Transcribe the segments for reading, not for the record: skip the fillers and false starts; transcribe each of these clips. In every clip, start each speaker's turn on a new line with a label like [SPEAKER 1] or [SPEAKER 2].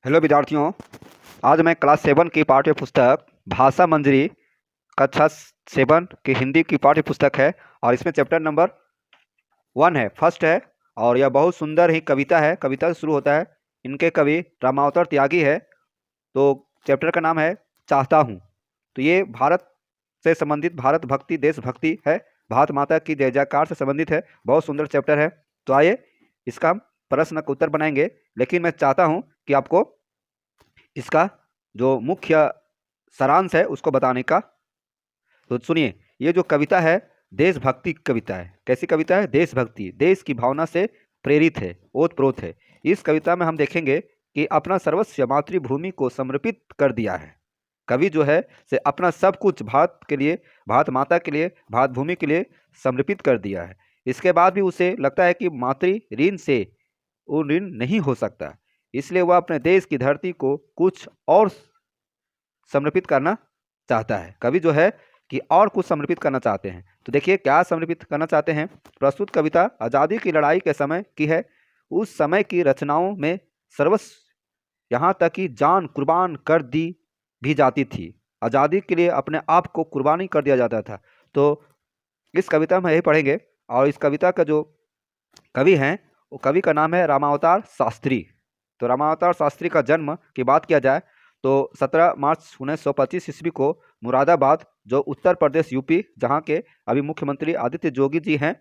[SPEAKER 1] Hello विद्यार्थियों। आज मैं क्लास 7 की पाठ्य पुस्तक भाषा मंजरी कक्षा 7 की हिंदी की पाठ्य पुस्तक है और इसमें चैप्टर नंबर 1 है, फर्स्ट है। और यह बहुत सुंदर ही कविता है, कविता से शुरू होता है। इनके कवि रामावतार त्यागी है। तो चैप्टर का नाम है चाहता हूँ। तो ये भारत से संबंधित, भारत भक्ति, देशभक्ति है, भारत माता की जय जयकार से संबंधित है। बहुत सुंदर चैप्टर है। तो आइए इसका हम प्रश्न का उत्तर बनाएंगे, लेकिन मैं चाहता हूँ कि आपको इसका जो मुख्य सारांश है उसको बताने का। तो सुनिए, ये जो कविता है देशभक्ति की कविता है। कैसी कविता है? देशभक्ति, देश की भावना से प्रेरित है, ओतप्रोत है। इस कविता में हम देखेंगे कि अपना सर्वस्व मातृभूमि को समर्पित कर दिया है। कवि जो है से अपना सब कुछ भारत के लिए, भारत माता के लिए, भारत भूमि के लिए समर्पित कर दिया है। इसके बाद भी उसे लगता है कि मातृ ऋण से वो ऋण नहीं हो सकता, इसलिए वह अपने देश की धरती को कुछ और समर्पित करना चाहता है। कवि जो है कि और कुछ समर्पित करना चाहते हैं। तो देखिए क्या समर्पित करना चाहते हैं। प्रस्तुत कविता आज़ादी की लड़ाई के समय की है। उस समय की रचनाओं में सर्वस्व, यहाँ तक कि जान कुर्बान कर दी भी जाती थी। आज़ादी के लिए अपने आप को कुर्बानी कर दिया जाता था। तो इस कविता में यही पढ़ेंगे। और इस कविता का जो कवि हैं वो कवि का नाम है रामावतार शास्त्री। तो रामावतार शास्त्री का जन्म की बात किया जाए तो 17 मार्च 1925 ईस्वी को मुरादाबाद, जो उत्तर प्रदेश यूपी, जहाँ के अभी मुख्यमंत्री आदित्य जोगी जी हैं,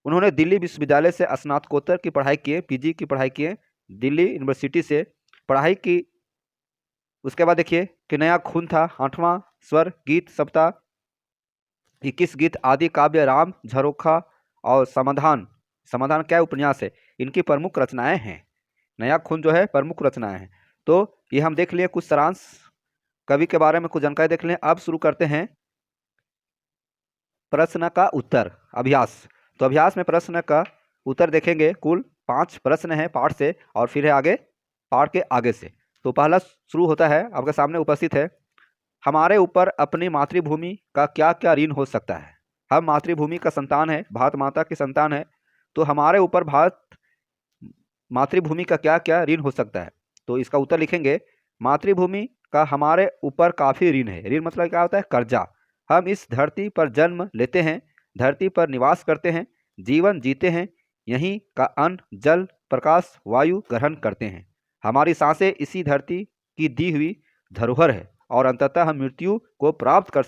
[SPEAKER 1] उन्होंने दिल्ली विश्वविद्यालय से स्नातकोत्तर की पढ़ाई किए, पीजी की पढ़ाई किए, दिल्ली यूनिवर्सिटी से पढ़ाई की। उसके बाद देखिए कि नया खून था, 8वां स्वर, गीत सप्ताह, 21 गीत आदि काव्य, राम झरोखा और समाधान। समाधान क्या है? उपन्यास है। इनकी प्रमुख रचनाएं हैं। नया खून जो है प्रमुख रचनाएं हैं। तो ये हम देख लिए कुछ सारांश, कवि के बारे में कुछ जानकारी देख लें। अब शुरू करते हैं प्रश्न का उत्तर, अभ्यास। तो अभ्यास में प्रश्न का उत्तर देखेंगे। कुल 5 प्रश्न हैं पाठ से और फिर है आगे पाठ के आगे से। तो पहला शुरू होता है, आपके सामने उपस्थित है। हमारे ऊपर अपनी मातृभूमि का क्या क्या ऋण हो सकता है? हम मातृभूमि का संतान है, भारत माता की संतान है। तो हमारे ऊपर भारत मातृभूमि का क्या क्या ऋण हो सकता है? तो इसका उत्तर लिखेंगे, मातृभूमि का हमारे ऊपर काफ़ी ऋण है। ऋण मतलब क्या होता है? कर्जा। हम इस धरती पर जन्म लेते हैं, धरती पर निवास करते हैं, जीवन जीते हैं, यहीं का अन्न, जल, प्रकाश, वायु ग्रहण करते हैं। हमारी सांसें इसी धरती की दी हुई धरोहर है और अंततः हम मृत्यु को प्राप्त कर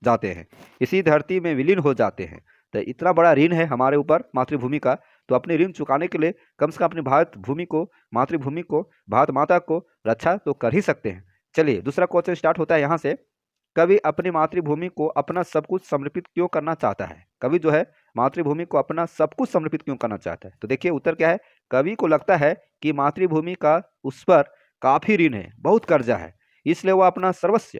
[SPEAKER 1] जाते हैं, इसी धरती में विलीन हो जाते हैं। तो इतना बड़ा ऋण है हमारे ऊपर मातृभूमि का। तो अपने ऋण चुकाने के लिए कम से कम अपनी भारत भूमि को, मातृभूमि को, भारत माता को रक्षा तो कर ही सकते हैं। चलिए दूसरा क्वेश्चन स्टार्ट होता है यहाँ से। कवि अपनी मातृभूमि को अपना सब कुछ समर्पित क्यों करना चाहता है? कवि जो है मातृभूमि को अपना सब कुछ समर्पित क्यों करना चाहता है? तो देखिए उत्तर क्या है। कवि को लगता है कि मातृभूमि का उस पर काफी ऋण है, बहुत कर्जा है, इसलिए वह अपना सर्वस्व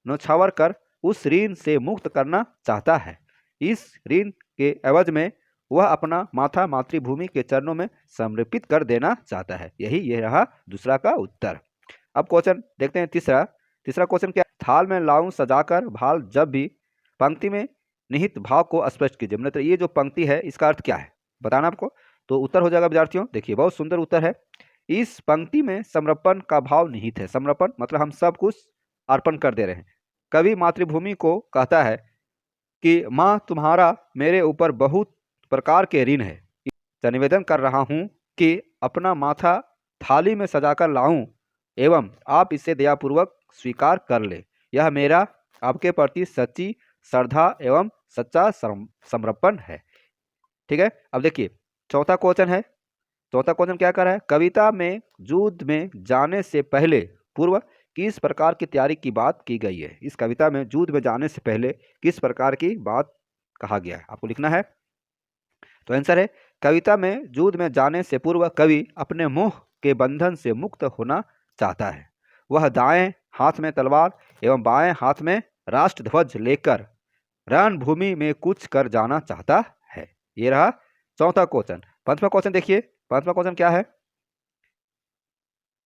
[SPEAKER 1] न्यौछावर कर उस ऋण से मुक्त करना चाहता है। इस ऋण के एवज में वह अपना माथा मातृभूमि के चरणों में समर्पित कर देना चाहता है। यही ये रहा दूसरा का उत्तर। अब क्वेश्चन देखते हैं तीसरा। तीसरा क्वेश्चन क्या? थाल में लाऊं सजाकर भाल जब भी, पंक्ति में निहित भाव को स्पष्ट कीजिए। मतलब ये जो पंक्ति है इसका अर्थ क्या है बताना आपको। तो उत्तर हो जाएगा विद्यार्थियों, देखिए बहुत सुंदर उत्तर है। इस पंक्ति में समर्पण का भाव निहित है। समर्पण मतलब हम सब कुछ अर्पण कर दे रहे हैं। कवि मातृभूमि को कहता है कि माँ तुम्हारा मेरे ऊपर बहुत प्रकार के ऋण है, निवेदन कर रहा हूँ कि अपना माथा थाली में सजाकर लाऊं एवं आप इसे दयापूर्वक स्वीकार कर ले। यह मेरा आपके प्रति सच्ची श्रद्धा एवं सच्चा समर्पण है। ठीक है। अब देखिए चौथा क्वेश्चन है। चौथा क्वेश्चन क्या कर रहा है? कविता में युद्ध में जाने से पहले पूर्व किस प्रकार की तैयारी की बात की गई है? इस कविता में युद्ध में जाने से पहले किस प्रकार की बात कहा गया है, आपको लिखना है। तो आंसर है, कविता में युद्ध में जाने से पूर्व कवि अपने मोह के बंधन से मुक्त होना चाहता है। वह दाएं हाथ में तलवार एवं बाएं हाथ में राष्ट्रध्वज लेकर रणभूमि में कूच कर जाना चाहता है। ये रहा चौथा क्वेश्चन। पांचवा क्वेश्चन देखिए। पांचवा क्वेश्चन क्या है?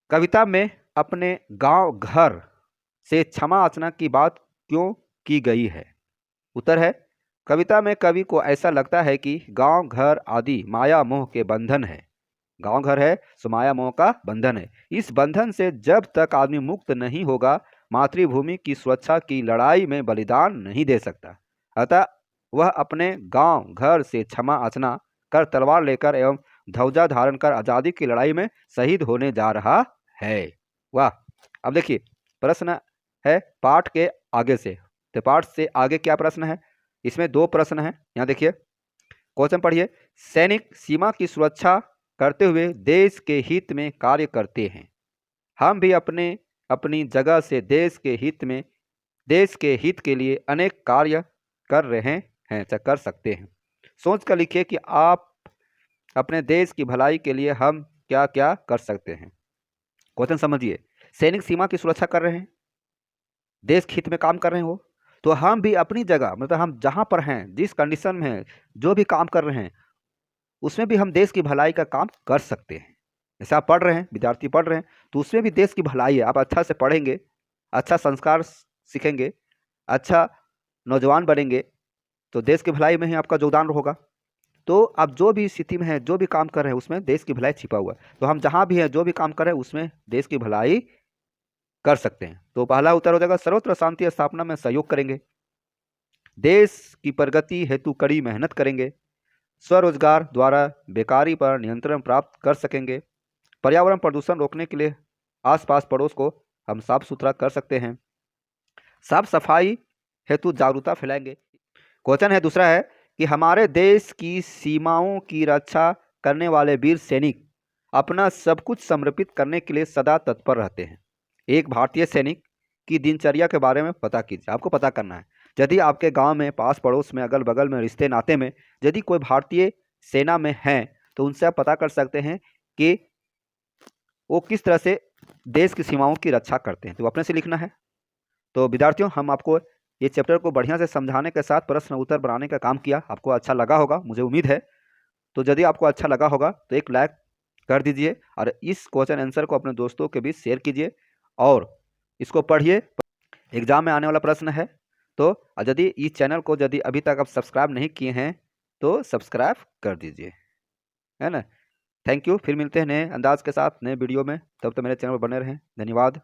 [SPEAKER 1] कविता में अपने गांव घर से क्षमा याचना की बात क्यों की गई है? उत्तर है, कविता में कवि को ऐसा लगता है कि गांव घर आदि माया मोह के बंधन है, गांव घर है सो माया मोह का बंधन है। इस बंधन से जब तक आदमी मुक्त नहीं होगा, मातृभूमि की सुरक्षा की लड़ाई में बलिदान नहीं दे सकता। अतः वह अपने गांव घर से क्षमा याचना कर तलवार लेकर एवं ध्वजा धारण कर आजादी की लड़ाई में शहीद होने जा रहा है। वाह। अब देखिए प्रश्न है पाठ के आगे से, तो पाठ से आगे क्या प्रश्न है, इसमें 2 प्रश्न है। यहाँ देखिए क्वेश्चन पढ़िए। सैनिक सीमा की सुरक्षा करते हुए देश के हित में कार्य करते हैं। हम भी अपनी जगह से देश के हित के लिए अनेक कार्य कर रहे हैं, कर सकते हैं। सोच कर लिखिए कि आप अपने देश की भलाई के लिए हम क्या क्या कर सकते हैं। क्वेश्चन समझिए, सैनिक सीमा की सुरक्षा कर रहे हैं, देश के हित में काम कर रहे हैं वो, तो हम भी अपनी जगह मतलब हम जहाँ पर हैं, जिस कंडीशन में हैं, जो भी काम कर रहे हैं, उसमें भी हम देश की भलाई का काम कर सकते हैं। जैसे आप पढ़ रहे हैं, विद्यार्थी पढ़ रहे हैं, तो उसमें भी देश की भलाई है। आप अच्छा से पढ़ेंगे, अच्छा संस्कार सीखेंगे, अच्छा नौजवान बनेंगे, तो देश की भलाई में ही आपका योगदान होगा। तो आप जो भी स्थिति में हैं, जो भी काम कर रहे हैं, उसमें देश की भलाई छिपा हुआ है। तो हम जहाँ भी हैं, जो भी काम कर रहे हैं, उसमें देश की भलाई कर सकते हैं। तो पहला उत्तर हो जाएगा सर्वत्र शांति स्थापना में सहयोग करेंगे, देश की प्रगति हेतु कड़ी मेहनत करेंगे, स्वरोजगार द्वारा बेकारी पर नियंत्रण प्राप्त कर सकेंगे, पर्यावरण प्रदूषण रोकने के लिए आसपास पड़ोस को हम साफ सुथरा कर सकते हैं, साफ सफाई हेतु जागरूकता फैलाएंगे। क्वेश्चन है दूसरा है कि हमारे देश की सीमाओं की रक्षा करने वाले वीर सैनिक अपना सब कुछ समर्पित करने के लिए सदा तत्पर रहते हैं। एक भारतीय सैनिक की दिनचर्या के बारे में पता कीजिए। आपको पता करना है, यदि आपके गांव में, पास पड़ोस में, अगल बगल में, रिश्ते नाते में यदि कोई भारतीय सेना में हैं, तो उनसे आप पता कर सकते हैं कि वो किस तरह से देश की सीमाओं की रक्षा करते हैं। तो अपने से लिखना है। तो विद्यार्थियों, हम आपको ये चैप्टर को बढ़िया से समझाने के साथ प्रश्न उत्तर बनाने का काम किया। आपको अच्छा लगा होगा, मुझे उम्मीद है। तो यदि आपको अच्छा लगा होगा तो एक लाइक कर दीजिए और इस क्वेश्चन आंसर को अपने दोस्तों के बीच शेयर कीजिए और इसको पढ़िए। एग्जाम में आने वाला प्रश्न है। तो यदि इस चैनल को यदि अभी तक आप सब्सक्राइब नहीं किए हैं तो सब्सक्राइब कर दीजिए, है ना। Thank you. फिर मिलते हैं नए अंदाज के साथ नए वीडियो में। तब तक मेरे चैनल पर बने रहें। धन्यवाद।